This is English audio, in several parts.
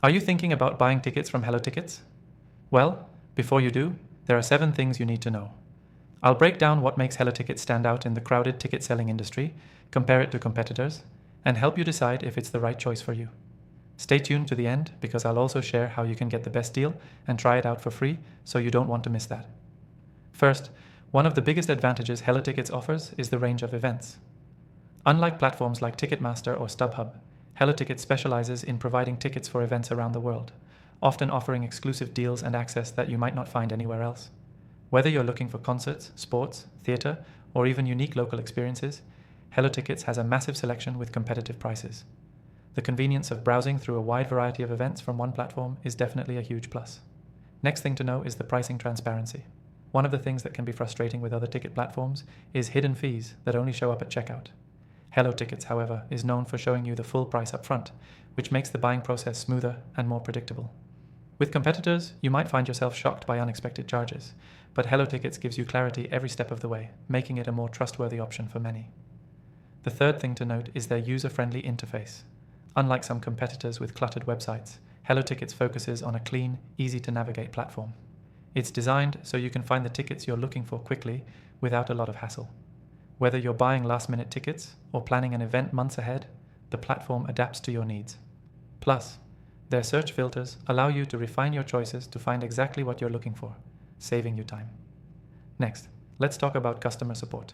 Are you thinking about buying tickets from Hellotickets? Well, before you do, there are 7 things you need to know. I'll break down what makes Hellotickets stand out in the crowded ticket selling industry, compare it to competitors, and help you decide if it's the right choice for you. Stay tuned to the end because I'll also share how you can get the best deal and try it out for free, so you don't want to miss that. First, one of the biggest advantages Hellotickets offers is the range of events. Unlike platforms like Ticketmaster or StubHub, Hellotickets specializes in providing tickets for events around the world, often offering exclusive deals and access that you might not find anywhere else. Whether you're looking for concerts, sports, theater, or even unique local experiences, Hellotickets has a massive selection with competitive prices. The convenience of browsing through a wide variety of events from one platform is definitely a huge plus. Next thing to know is the pricing transparency. One of the things that can be frustrating with other ticket platforms is hidden fees that only show up at checkout. Hellotickets, however, is known for showing you the full price up front, which makes the buying process smoother and more predictable. With competitors, you might find yourself shocked by unexpected charges, but Hellotickets gives you clarity every step of the way, making it a more trustworthy option for many. The third thing to note is their user-friendly interface. Unlike some competitors with cluttered websites, Hellotickets focuses on a clean, easy-to-navigate platform. It's designed so you can find the tickets you're looking for quickly without a lot of hassle. Whether you're buying last-minute tickets or planning an event months ahead, the platform adapts to your needs. Plus, their search filters allow you to refine your choices to find exactly what you're looking for, saving you time. Next, let's talk about customer support.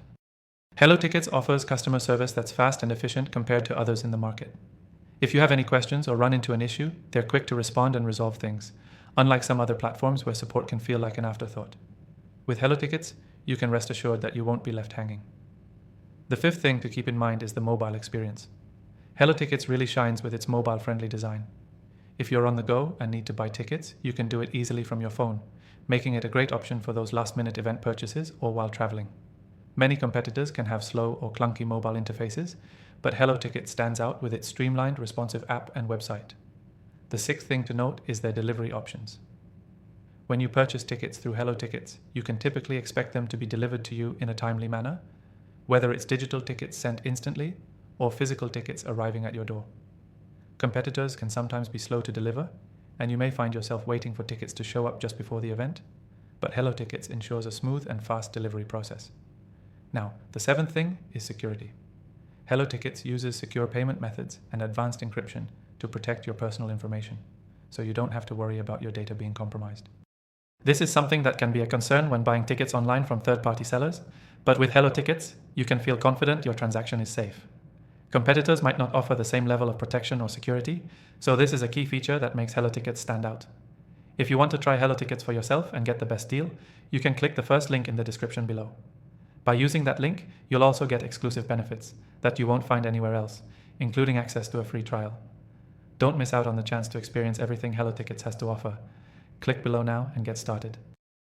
Hellotickets offers customer service that's fast and efficient compared to others in the market. If you have any questions or run into an issue, they're quick to respond and resolve things, unlike some other platforms where support can feel like an afterthought. With Hellotickets, you can rest assured that you won't be left hanging. The fifth thing to keep in mind is the mobile experience. Hellotickets really shines with its mobile-friendly design. If you're on the go and need to buy tickets, you can do it easily from your phone, making it a great option for those last-minute event purchases or while traveling. Many competitors can have slow or clunky mobile interfaces, but Hellotickets stands out with its streamlined, responsive app and website. The sixth thing to note is their delivery options. When you purchase tickets through Hellotickets, you can typically expect them to be delivered to you in a timely manner, whether it's digital tickets sent instantly or physical tickets arriving at your door. Competitors can sometimes be slow to deliver, and you may find yourself waiting for tickets to show up just before the event, but Hellotickets ensures a smooth and fast delivery process. Now, the seventh thing is security. Hellotickets uses secure payment methods and advanced encryption to protect your personal information, so you don't have to worry about your data being compromised. This is something that can be a concern when buying tickets online from third-party sellers, but with Hellotickets, you can feel confident your transaction is safe. Competitors might not offer the same level of protection or security, so this is a key feature that makes Hellotickets stand out. If you want to try Hellotickets for yourself and get the best deal, you can click the first link in the description below. By using that link, you'll also get exclusive benefits that you won't find anywhere else, including access to a free trial. Don't miss out on the chance to experience everything Hellotickets has to offer. Click below now and get started.